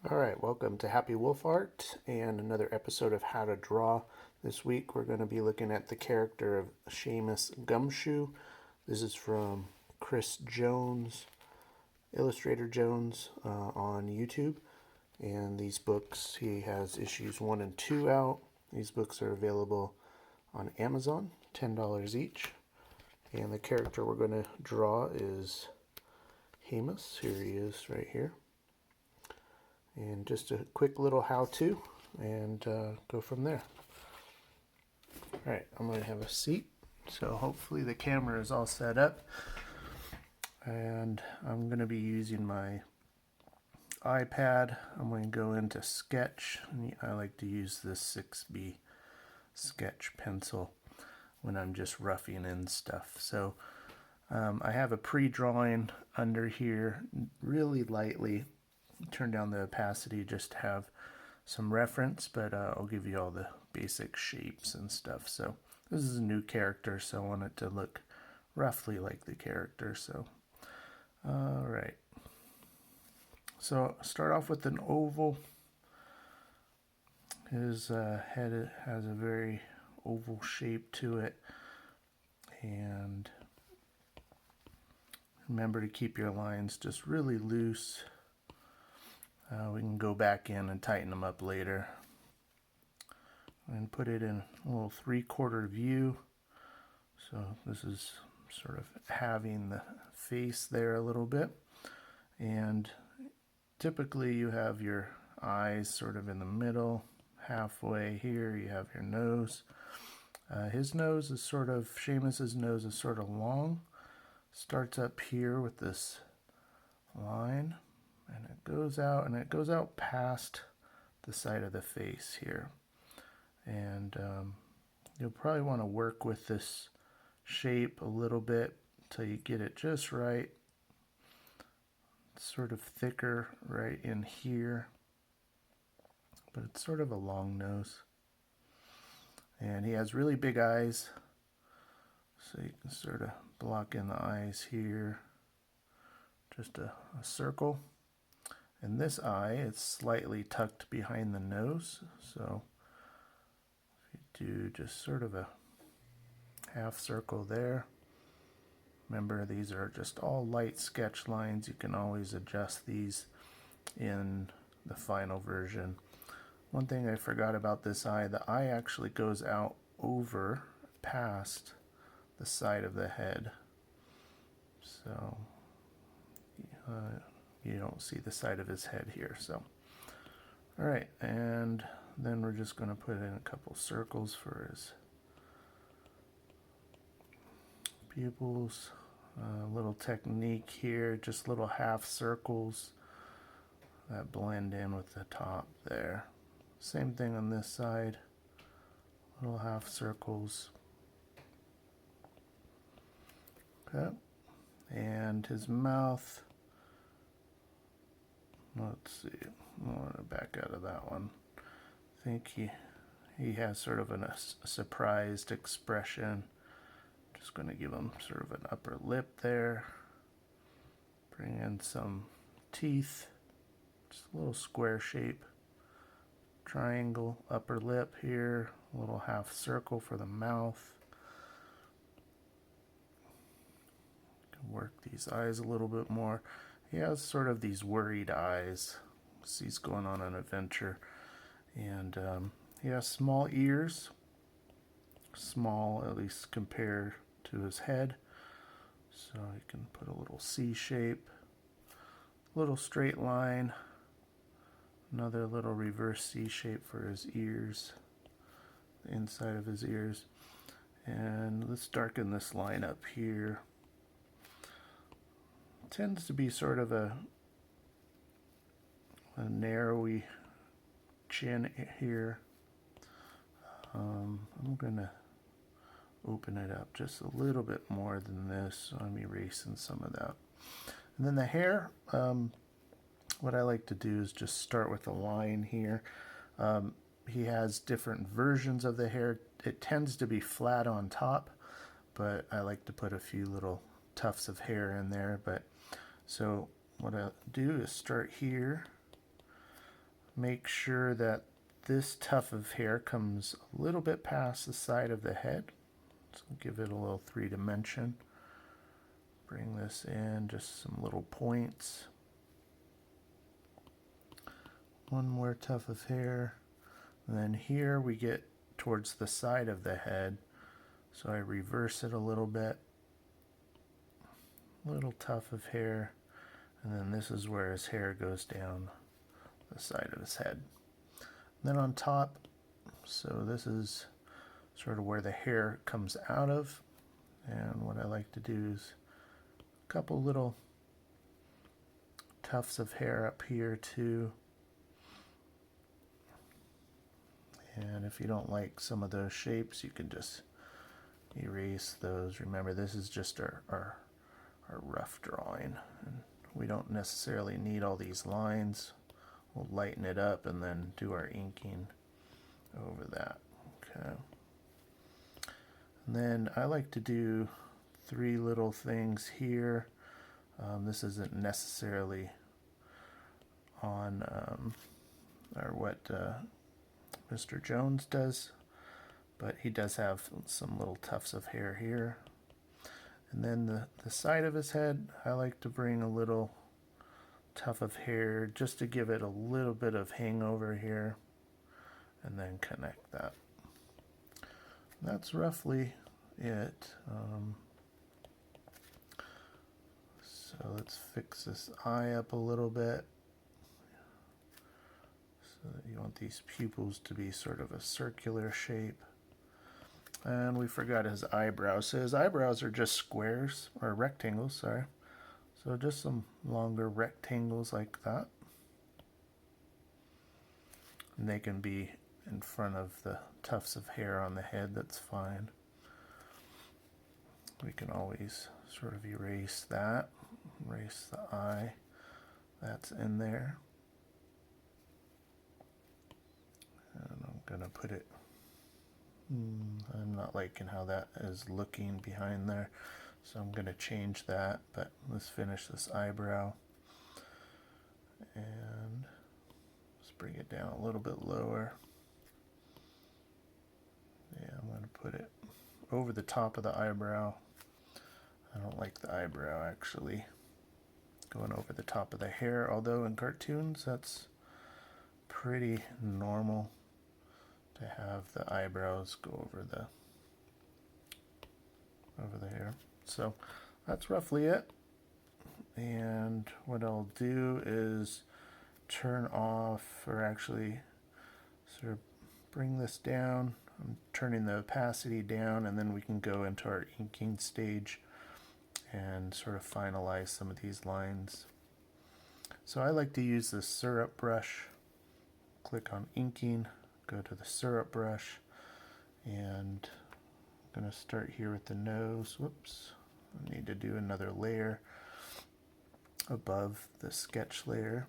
Alright, welcome to Happy Wolf Art and another episode of How to Draw. This week we're going to be looking at the character of Shamus Gumshoe. This is from Kris Jones, Illustrator Jones on YouTube. And these books, he has issues 1 and 2 out. These books are available on Amazon, $10 each. And the character we're going to draw is Shamus. Here he is right here. And just a quick little how-to, and go from there. Alright, I'm going to have a seat, so hopefully the camera is all set up. And I'm going to be using my iPad. I'm going to go into Sketch. I like to use this 6B Sketch pencil when I'm just roughing in stuff. So I have a pre-drawing under here, really lightly. Turn down the opacity just to have some reference, but I'll give you all the basic shapes and stuff. So this is a new character, so I want it to look roughly like the character. So alright, so start off with an oval. His head has a very oval shape to it, and remember to keep your lines just really loose. We can go back in and tighten them up later. And put it in a little 3/4 view. So this is sort of having the face there a little bit. And typically you have your eyes sort of in the middle. Halfway here you have your nose. His nose is sort of, Shamus's nose is sort of long. Starts up here with this line. And it goes out past the side of the face here. And you'll probably want to work with this shape a little bit until you get it just right. It's sort of thicker right in here, but it's sort of a long nose. And he has really big eyes, so you can sort of block in the eyes here. Just a circle. And this eye, it's slightly tucked behind the nose, so if you do just sort of a half circle there. Remember, these are just all light sketch lines. You can always adjust these in the final version. One thing I forgot about this eye, the eye actually goes out over past the side of the head. So you don't see the side of his head here. So alright, and then we're just going to put in a couple circles for his pupils. A little technique here, just little half circles that blend in with the top there. Same thing on this side, little half circles. Okay, and his mouth. Let's see, I want to back out of that one. I think he has sort of a surprised expression. Just going to give him sort of an upper lip there. Bring in some teeth, just a little square shape. Triangle upper lip here, a little half circle for the mouth. Can work these eyes a little bit more. He has sort of these worried eyes. He's going on an adventure. And he has small ears. Small, at least compared to his head. So you can put a little C shape. Little straight line. Another little reverse C shape for his ears. The inside of his ears. And let's darken this line up here. Tends to be sort of a narrowy chin here. I'm going to open it up just a little bit more than this, so I'm erasing some of that. And then the hair, what I like to do is just start with a line here. He has different versions of the hair. It tends to be flat on top, but I like to put a few little tufts of hair in there. But so what I'll do is start here make sure that this tuft of hair comes a little bit past the side of the head. So give it a little 3-dimension. Bring this in, just some little points. One more tuft of hair. And then here we get towards the side of the head. So I reverse it a little bit. Little tuft of hair. And then this is where his hair goes down the side of his head. And then on top, so this is sort of where the hair comes out of. And what I like to do is a couple little tufts of hair up here too. And if you don't like some of those shapes, you can just erase those. Remember, this is just our rough drawing. And we don't necessarily need all these lines. We'll lighten it up and then do our inking over that. Okay. And then I like to do 3 little things here. This isn't necessarily on or what Mr. Jones does, but he does have some little tufts of hair here. And then the side of his head, I like to bring a little tuft of hair just to give it a little bit of hangover here, and then connect that. That's roughly it. So let's fix this eye up a little bit. So that you want these pupils to be sort of a circular shape. And we forgot his eyebrows. So his eyebrows are just squares, or rectangles, sorry. So just some longer rectangles like that. And they can be in front of the tufts of hair on the head, that's fine. We can always sort of erase that, erase the eye that's in there. And I'm going to put it, I'm not liking how that is looking behind there, so I'm going to change that, but let's finish this eyebrow. And let's bring it down a little bit lower. Yeah, I'm going to put it over the top of the eyebrow. I don't like the eyebrow actually going over the top of the hair, although in cartoons that's pretty normal to have the eyebrows go over the hair. So that's roughly it. And what I'll do is turn off, or actually sort of bring this down. I'm turning the opacity down, and then we can go into our inking stage and sort of finalize some of these lines. So I like to use the syrup brush. Click on inking, go to the syrup brush, and I'm going to start here with the nose. Whoops, I need to do another layer above the sketch layer.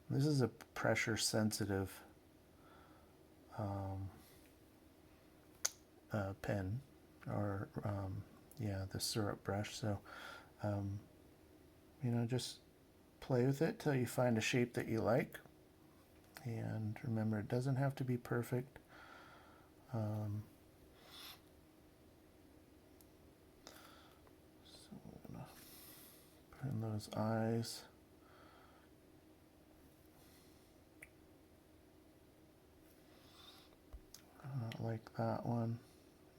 This is a pressure sensitive pen, or yeah, the syrup brush. So you know, just play with it till you find a shape that you like. And remember, it doesn't have to be perfect. So I'm gonna put in those eyes. I like that one.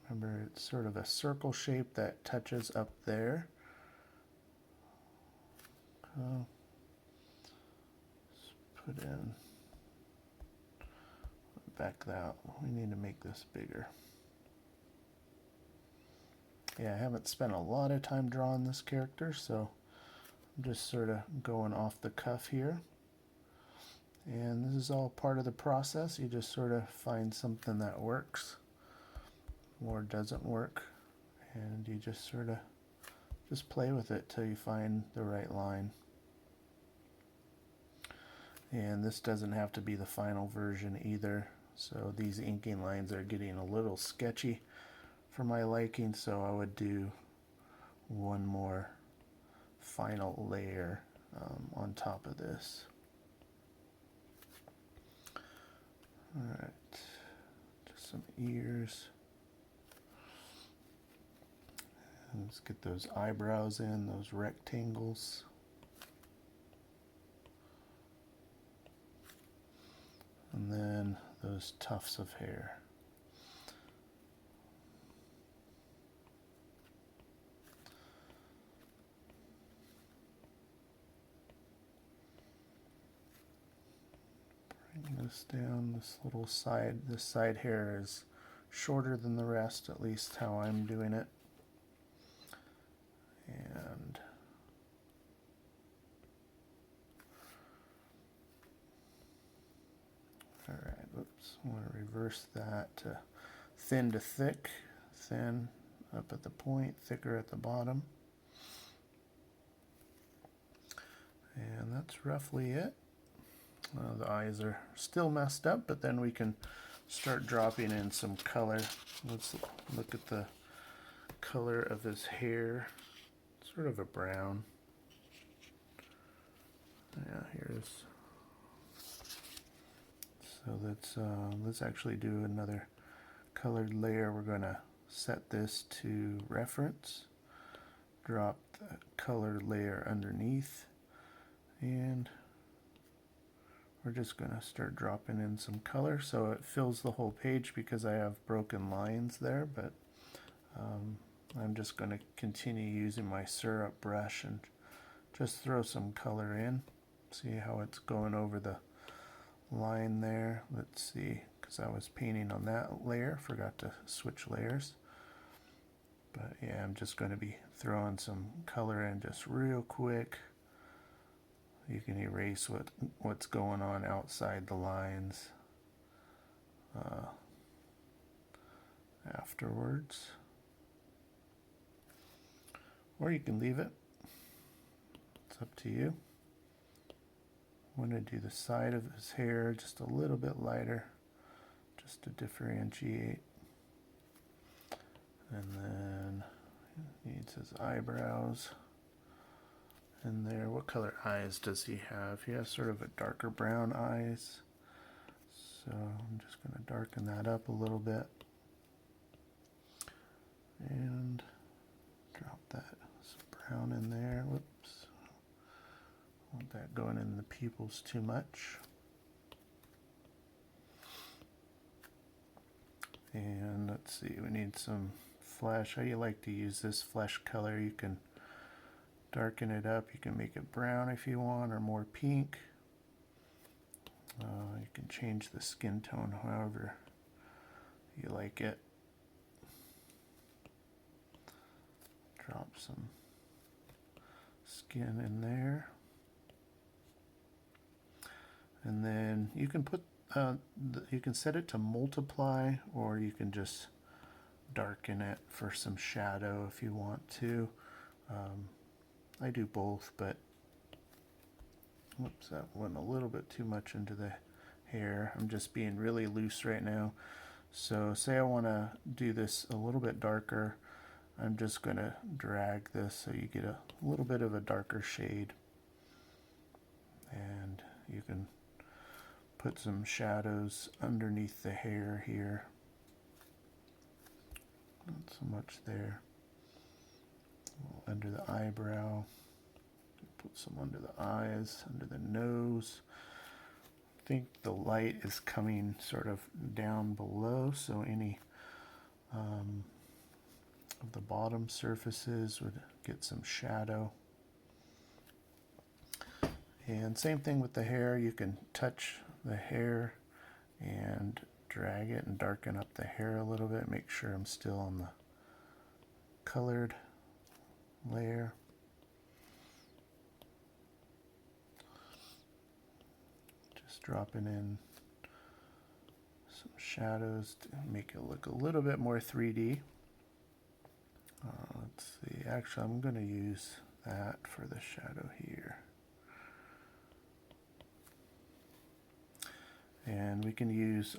Remember, it's sort of a circle shape that touches up there. Let's put in, back that. We need to make this bigger. Yeah, I haven't spent a lot of time drawing this character, so I'm just sort of going off the cuff here. And this is all part of the process. You just sort of find something that works or doesn't work, and you just sort of just play with it till you find the right line. And this doesn't have to be the final version either. So these inking lines are getting a little sketchy for my liking, so I would do one more final layer on top of this. Alright, just some ears. And let's get those eyebrows in, those rectangles. And then those tufts of hair. Bring this down, this side hair is shorter than the rest, at least how I'm doing it. And alright, oops, I want to reverse that to thin to thick, thin up at the point, thicker at the bottom. And that's roughly it. The eyes are still messed up, but then we can start dropping in some color. Let's look at the color of his hair. Sort of a brown. Yeah, here's. So let's actually do another colored layer. We're going to set this to reference. Drop the color layer underneath, and we're just going to start dropping in some color so it fills the whole page because I have broken lines there, but I'm just going to continue using my syrup brush and just throw some color in. See how it's going over the line there. Let's see, because I was painting on that layer, forgot to switch layers. But yeah, I'm just going to be throwing some color in just real quick. You can erase what's going on outside the lines afterwards. Or you can leave it. It's up to you. I'm going to do the side of his hair just a little bit lighter, just to differentiate. And then he needs his eyebrows in there. What color eyes does he have? He has sort of a darker brown eyes. So I'm just going to darken that up a little bit. And drop that brown in there. Whoops. I want that going in the pupils too much. And let's see, we need some flesh. How you like to use this flesh color? You can darken it up. You can make it brown if you want, or more pink. You can change the skin tone however you like it. Drop some skin in there. And then you can put, you can set it to multiply, or you can just darken it for some shadow if you want to. I do both, but whoops, that went a little bit too much into the hair. I'm just being really loose right now. So say I want to do this a little bit darker, I'm just going to drag this so you get a little bit of a darker shade. And you can put some shadows underneath the hair here. Not so much there. Under the eyebrow. Put some under the eyes, under the nose. I think the light is coming sort of down below, so any of the bottom surfaces would get some shadow. And same thing with the hair. You can touch the hair and drag it and darken up the hair a little bit. Make sure I'm still on the colored layer. Just dropping in some shadows to make it look a little bit more 3D. Let's see, actually I'm going to use that for the shadow here. And we can use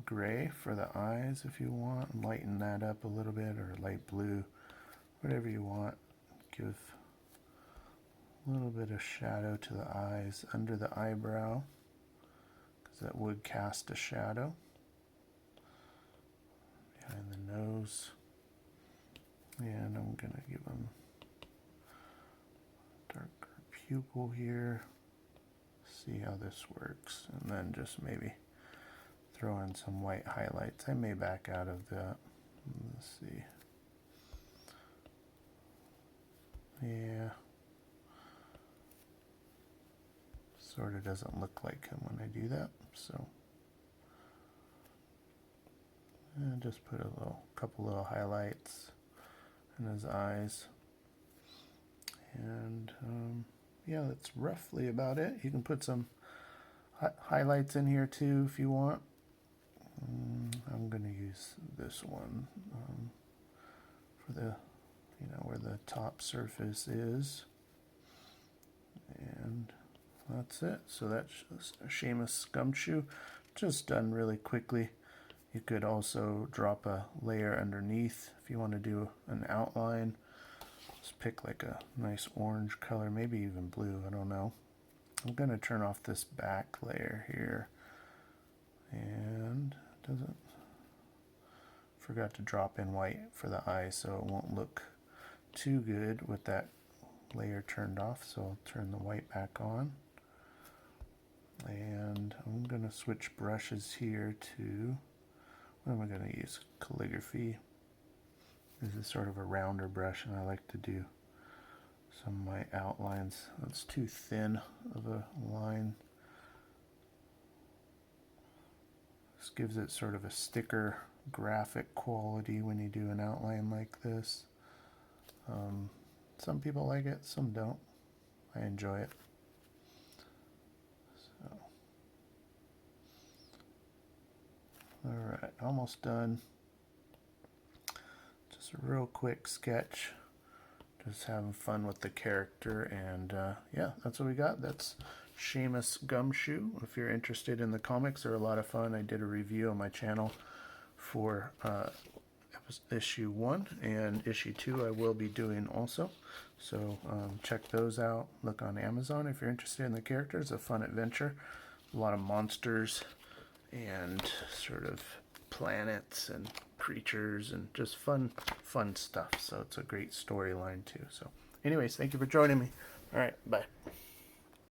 gray for the eyes if you want, and lighten that up a little bit, or light blue, whatever you want. Give a little bit of shadow to the eyes under the eyebrow, that would cast a shadow behind the nose. And I'm going to give him a darker pupil here. See how this works. And then just maybe throw in some white highlights. I may back out of that. Let's see. Yeah. Sort of doesn't look like him when I do that. So, and just put a couple little highlights in his eyes. And yeah, that's roughly about it. You can put some highlights in here too if you want. I'm going to use this one for the, where the top surface is. And that's it. So that's a Shamus Gumshoe, just done really quickly. You could also drop a layer underneath if you want to do an outline. Just pick like a nice orange color, maybe even blue, I don't know. I'm going to turn off this back layer here. And forgot to drop in white for the eye, so it won't look too good with that layer turned off. So I'll turn the white back on. And I'm going to switch brushes here to, what am I going to use? Calligraphy. This is sort of a rounder brush, and I like to do some of my outlines. That's too thin of a line. This gives it sort of a sticker graphic quality when you do an outline like this. Some people like it, some don't. I enjoy it. So, alright, almost done. Just a real quick sketch. Just having fun with the character, and yeah, that's what we got. That's Shamus Gumshoe. If you're interested in the comics, they're a lot of fun. I did a review on my channel for issue 1, and issue 2 I will be doing also. So check those out. Look on Amazon if you're interested in the character. It's a fun adventure. A lot of monsters and sort of planets and creatures and just fun stuff. So it's a great storyline too. So anyways, thank you for joining me. All right, bye.